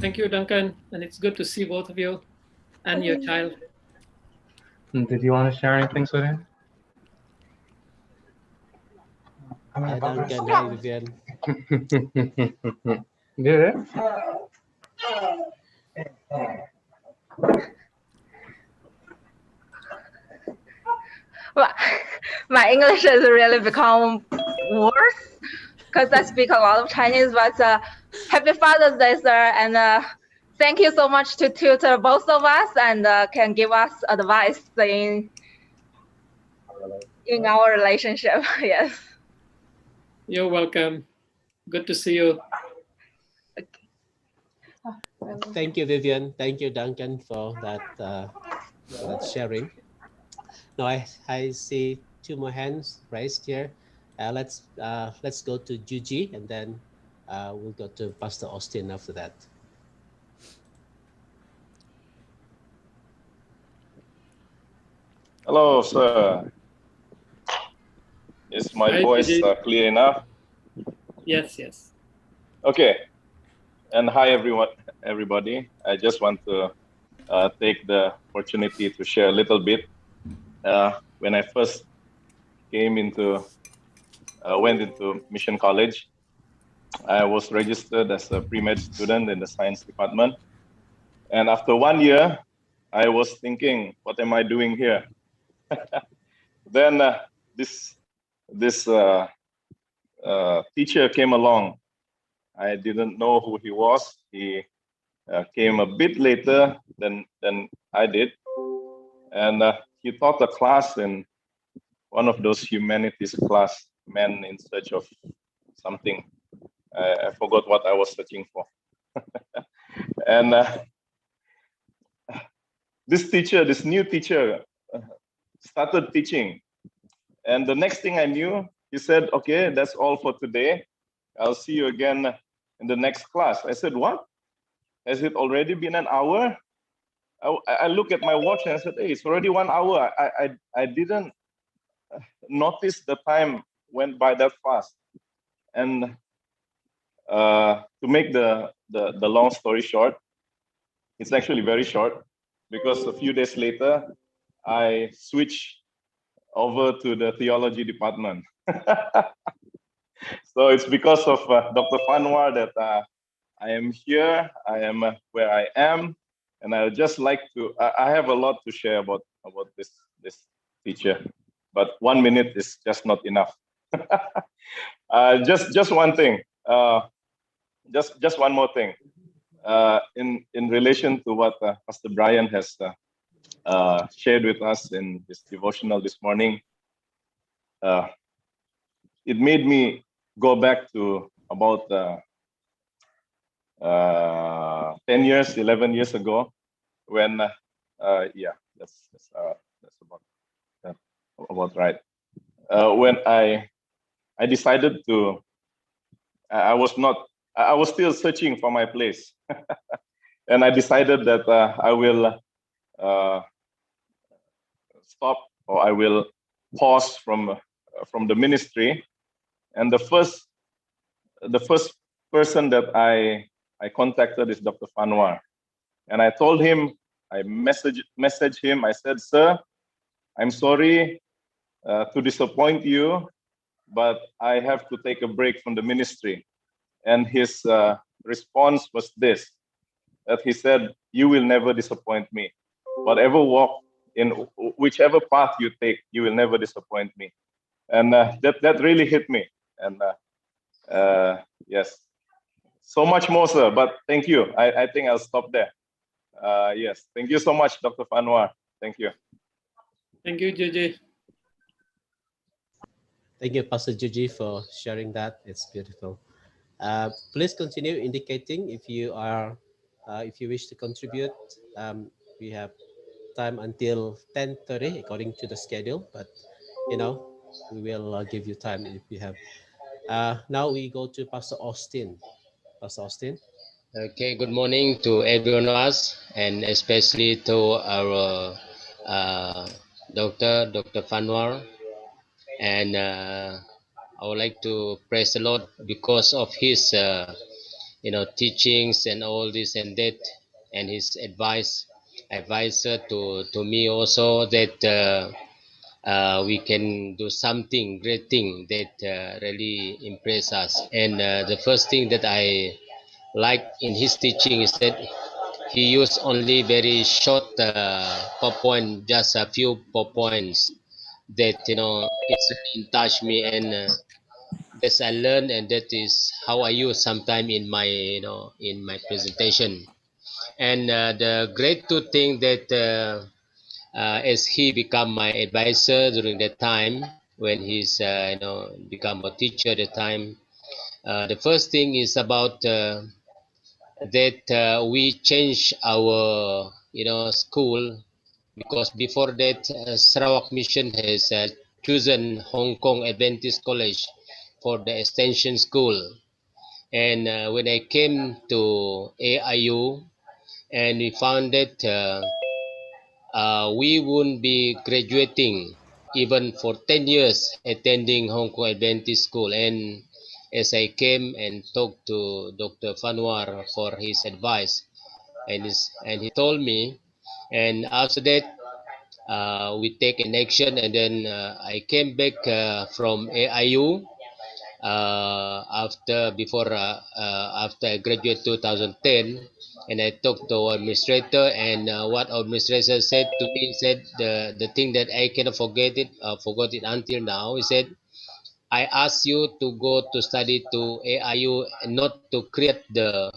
Thank you, Duncan. And it's good to see both of you and your child. Did you want to share anything, Surya? Hi, Duncan. Hi, Vivian. Good. Well, my English has really become worse because I speak a lot of Chinese. But happy Father's Day, sir, and thank you so much to tutor both of us and can give us advice in our relationship. Yes. You're welcome. Good to see you. Thank you, Vivian. Thank you, Duncan, for that sharing. Now I see two more hands raised here. Let's go to Juji, and then we'll go to Pastor Austin after that. Hello, sir. Is my voice clear enough? Yes, yes. Okay. And hi, everybody. I just want to take the opportunity to share a little bit. When I first went into Mission College, I was registered as a pre-med student in the science department. And after 1 year, I was thinking, what am I doing here? Then this teacher came along. I didn't know who he was. He came a bit later than I did. And he taught a class in one of those humanities class, Men in Search of something. I forgot what I was searching for. And this new teacher started teaching. And the next thing I knew, he said, okay, that's all for today. I'll see you again in the next class. I said, what? Has it already been an hour? I look at my watch and I said, hey, it's already 1 hour. I didn't notice the time went by that fast. And to make the long story short, it's actually very short because a few days later, I switched over to the theology department. So it's because of Dr. Fanwar that I am here, I am where I am, and I would just like to, I have a lot to share about this teacher, but 1 minute is just not enough. Just one thing, just one more thing. In relation to what Pastor Brian has shared with us in his devotional this morning, it made me go back to about 10 years, 11 years ago, when yeah, that's about right. When I decided to, I was still searching for my place, and I decided that I will stop, or I will pause from the ministry. And the first person that I contacted is Dr. Fanwar, and I told him, I messaged him. I said, sir, I'm sorry to disappoint you, but I have to take a break from the ministry. And his response was this, that he said, you will never disappoint me. Whatever walk in whichever path you take, you will never disappoint me. And that really hit me. And yes, so much more, sir, but thank you. I think I'll stop there. Yes, thank you so much, Dr. Fanwar. Thank you. Thank you, Juji. Thank you, Pastor Juji, for sharing that. It's beautiful. Please continue indicating if you wish to contribute. We have time until 10:30 according to the schedule, but we will give you time if you have. Now we go to Pastor Austin. Pastor Austin. Okay, good morning to everyone of us, and especially to our Dr. Fanwar. And I would like to praise the Lord because of his teachings and all this and that, and his advisor to me also that we can do something great thing that really impress us. And the first thing that I like in his teaching is that he used only very short PowerPoint, just a few PowerPoints that it's really touched me, and that's I learned, and that is how I use sometime in my in my presentation. And the great two thing that as he become my advisor during that time when he's become a teacher at the time, the first thing is about that we change our school, because before that Sarawak Mission has chosen Hong Kong Adventist College for the extension school. And when I came to AIU, and we found that we wouldn't be graduating even for 10 years attending Hong Kong Adventist School. And as I came and talked to Dr. Fanwar for his advice, and he told me, and after that we take an action, and then I came back from AIU after I graduated 2010, and I talked to our administrator, and what our administrator said to me, said the thing that I cannot forgot it until now. He said, I asked you to go to study to AIU and not to create the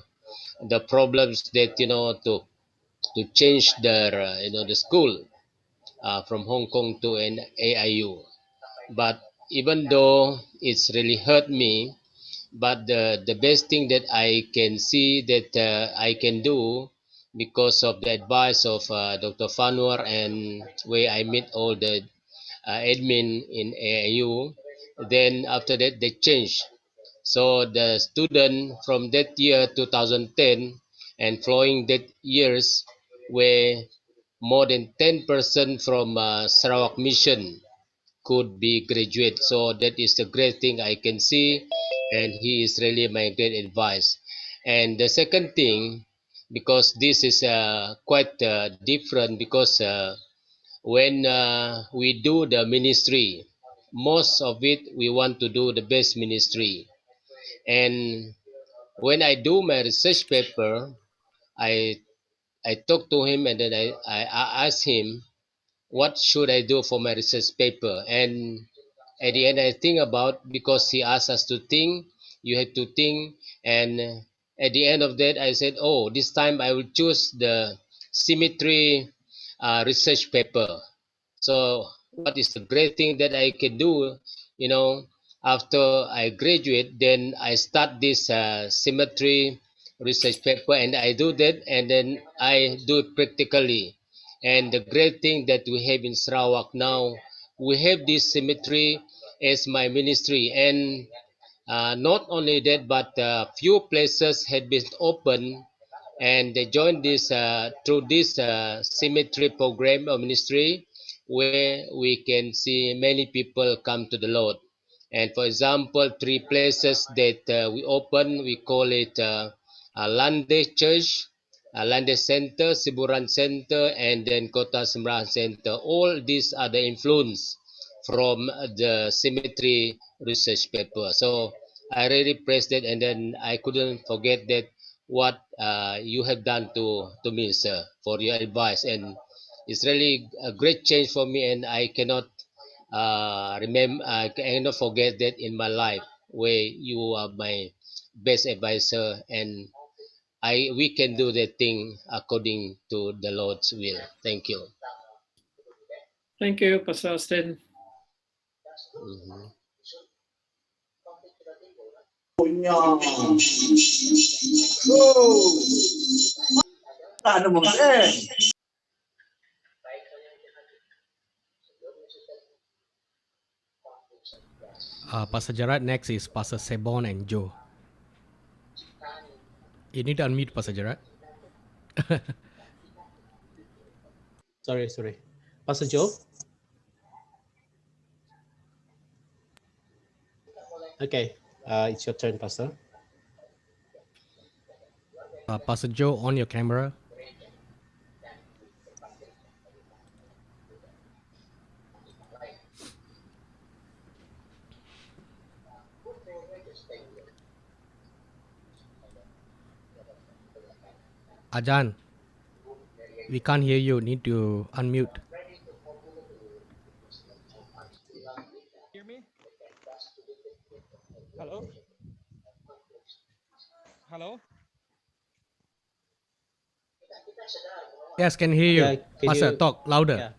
problems that to change the school from Hong Kong to an AIU. But even though it's really hurt me, but the best thing that I can see that I can do, because of the advice of Dr. Fanwar, and where I meet all the admin in AIU, then after that they changed. So the student from that year 2010 and following that years were more than 10% from Sarawak Mission could be graduate. So that is the great thing I can see, and he is really my great advice. And the second thing, because this is quite different, because when we do the ministry, most of it we want to do the best ministry. And when I do my research paper, I I talk to him, and then I ask him what should I do for my research paper. And at the end I think about, because he asked us to think, you have to think. And at the end of that I said, oh, this time I will choose the symmetry research paper. So what is the great thing that I can do, you know after I graduate, then I start this symmetry research paper, and I do that, and then I do it practically. And the great thing that we have in Sarawak now, we have this symmetry as my ministry. And not only that, but few places had been open, and they joined this through this symmetry program or ministry, where we can see many people come to the Lord. And for example, three places that we open, we call it Lande Church, Lande Center, Siburan Center, and then Kota Semrahan Center. All these are the influence from the symmetry research paper. So I really praised it, and then I couldn't forget that what you have done to me, sir, for your advice. And it's really a great change for me, and I cannot I cannot forget that in my life, where you are my best advisor, and we can do the thing according to the Lord's will. Thank you. Thank you, Pastor Austin. Mhm. Pastor Gerard, next is Pastor Sebon and Joe. You need to unmute Pastor Gerard. Sorry. Pastor Joe? Okay, it's your turn, Pastor. Pastor Joe, on your camera. Ajan, we can't hear you. Need to unmute. Hear me? Hello? Hello? Yes, can hear you. Yeah, can Pastor, you? talk louder. Yeah.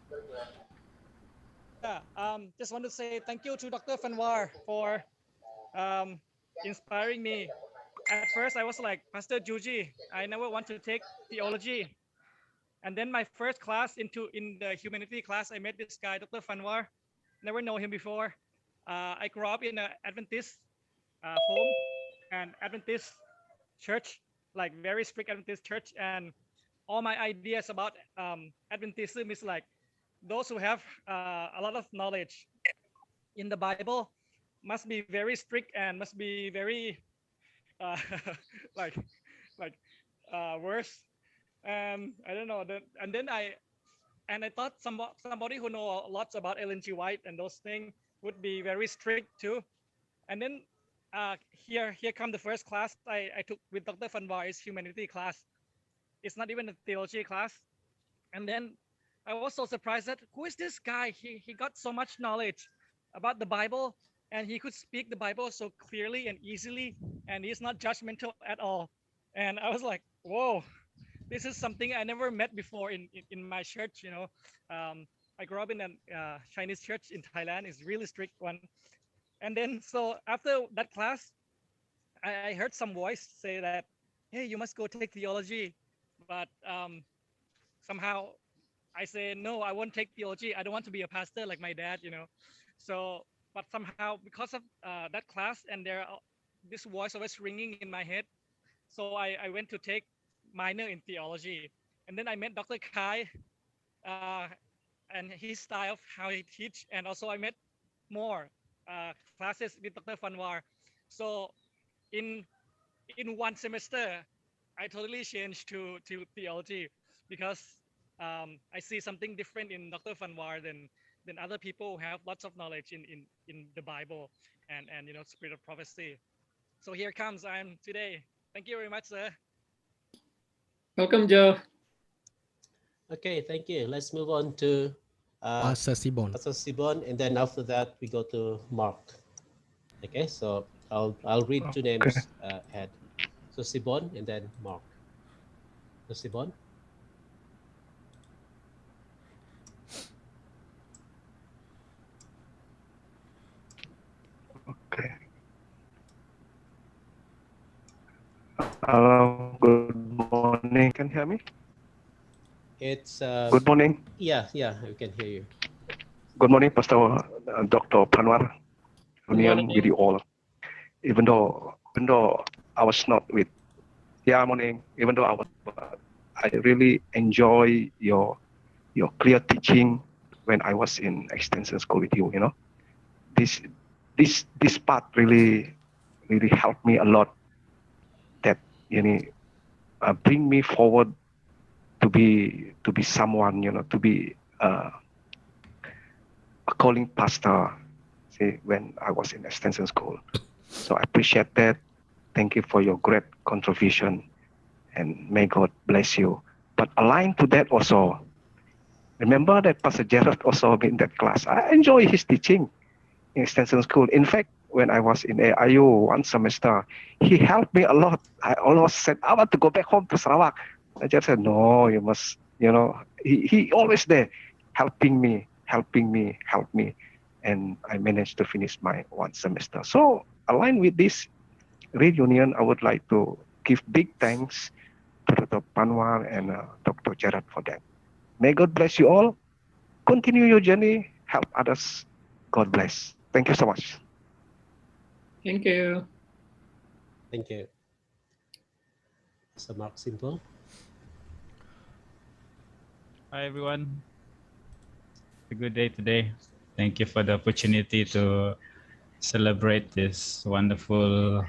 Yeah, just want to say thank you to Dr. Fanwar for um, inspiring me. At first, I was like, Pastor Juji, I never want to take theology. And then my first class in the humanity class, I met this guy, Dr. Fanwar. Never know him before. I grew up in an Adventist home and Adventist church, like very strict Adventist church. And all my ideas about Adventism is like those who have a lot of knowledge in the Bible must be very strict and must be very uh, like like worse. And I don't know. And then I thought somebody who know lots about Ellen G. White and those things would be very strict too. And then here come the first class I took with Dr. Fanwar is humanity class. It's not even a theology class. And then I was so surprised that who is this guy? He got so much knowledge about the Bible and he could speak the Bible so clearly and easily and he's not judgmental at all. And I was like, whoa, this is something I never met before in my church, you know. I grew up in a Chinese church in Thailand. It's really strict one. And then so after that class, I heard some voice say that, hey, you must go take theology. But somehow I say, no, I won't take theology. I don't want to be a pastor like my dad, you know. So, but somehow because of that class and this voice always ringing in my head. So I went to take minor in theology. And then I met Dr. Kai uh, and his style of how he teach. And also I met more classes with Dr. Fanwar. So in one semester, I totally changed to theology because I see something different in Dr. Fanwar than other people who have lots of knowledge in the Bible and you know spirit of prophecy. So here comes I am today. Thank you very much, sir. Welcome, Joe. Okay, thank you. Let's move on to Pastor Sibon. Pastor Sibon, and then after that we go to Mark. Okay, so I'll read two names ahead. So Sibon and then Mark. So Sibon. Okay. Hello, good morning. Can you hear me? It's Good morning. yeah, we can hear you. Good morning, Pastor Dr. Fanwar. Good Union morning. with you all. Even though I was not with, morning. Even though I really enjoy your clear teaching when I was in extension school with you. You know, this part really helped me a lot. That bring me forward to be someone, to be a calling pastor, see, when I was in extension school. So I appreciate that. Thank you for your great contribution and may God bless you. But aligned to that also, remember that Pastor Gerard also in that class. I enjoy his teaching in extension school. In fact, when I was in AIU one semester, he helped me a lot. I almost said, I want to go back home to Sarawak. I just said, no, you must, he always there helping me. And I managed to finish my one semester. So aligned with this reunion, I would like to give big thanks to Dr. Fanwar and Dr. Gerard for that. May God bless you all. Continue your journey. Help others. God bless. Thank you so much. Thank you. Thank you. So Mark Simple. Hi everyone. It's a good day today. Thank you for the opportunity to celebrate this wonderful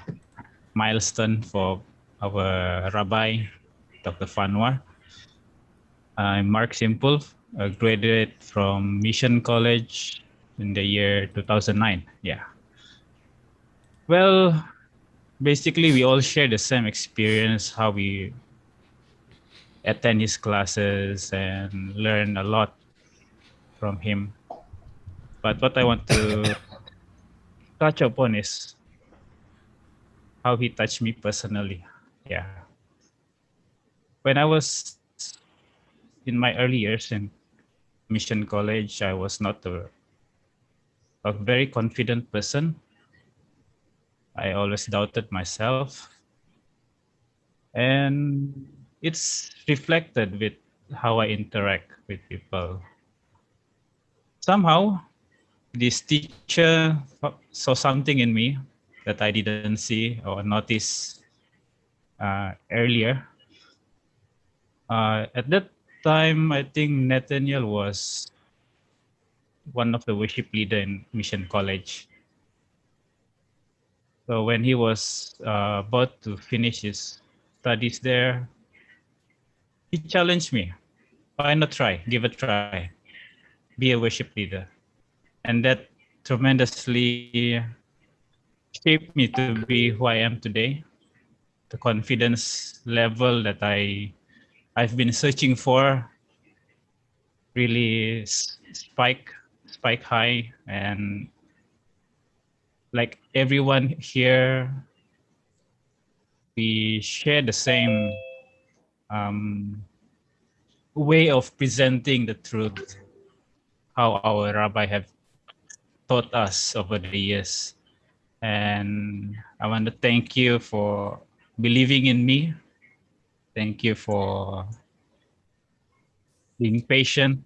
milestone for our Rabbi, Dr. Fanwar. I'm Mark Simple, a graduate from Mission College in the year 2009. Yeah. Well, basically, we all share the same experience, how we attend his classes and learn a lot from him. But what I want to touch upon is how he touched me personally. Yeah. When I was in my early years in Mission College, I was not a very confident person. I always doubted myself. And it's reflected with how I interact with people. Somehow, this teacher saw something in me that I didn't see or notice earlier. At that time, I think Nathaniel was one of the worship leader in Mission College. So when he was about to finish his studies there, he challenged me. Why not try? Give a try. Be a worship leader. And that tremendously shaped me to be who I am today. The confidence level that I've been searching for really spike high, and like everyone here, we share the same way of presenting the truth, how our rabbi have taught us over the years. And I want to thank you for believing in me. Thank you for being patient.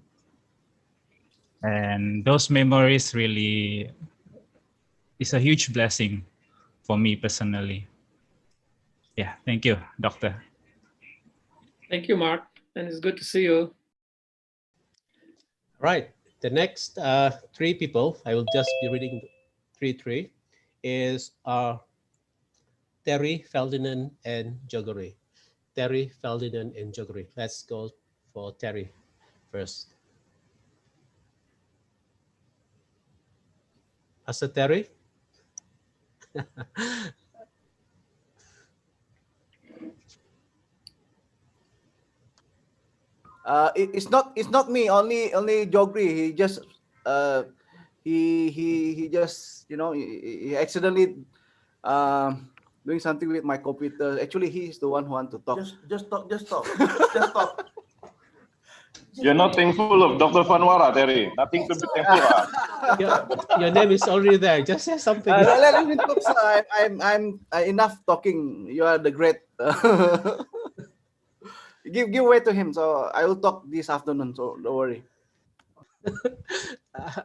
And those memories really is a huge blessing for me personally. Yeah, thank you, Doctor. Thank you, Mark. And it's good to see you. Right. The next three people, I will just be reading three, is Terry, Ferdinand, and Jogori. Terry, Ferdinand, and Jogori. Let's go for Terry first. Pastor Terry? It's not me. Only Jogri. He just he just he accidentally doing something with my computer. Actually, he's the one who want to talk. Just talk. Just talk. You're not thankful of Dr. Fanwar, Terry. Nothing to be thankful of. Your name is already there. Just say something. Let me talk, sir. I'm enough talking. You are the great. Give way to him. So I will talk this afternoon. So don't worry.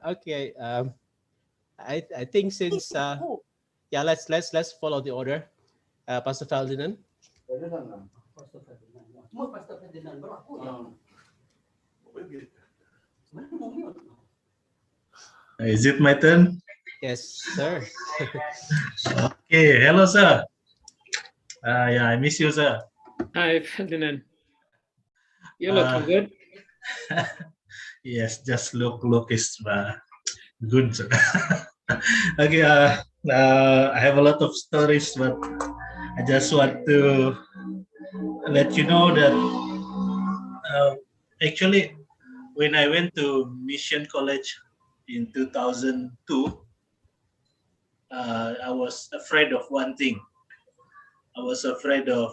Okay. I think since yeah, let's follow the order. Pastor Ferdinand. Is it my turn? Yes, sir. Okay, hello, sir. Yeah, I miss you, sir. Hi, Ferdinand. You're looking good. Yes, just look is good, sir. Okay, I have a lot of stories, but I just want to let you know that actually, when I went to Mission College in 2002, I was afraid of one thing. I was afraid of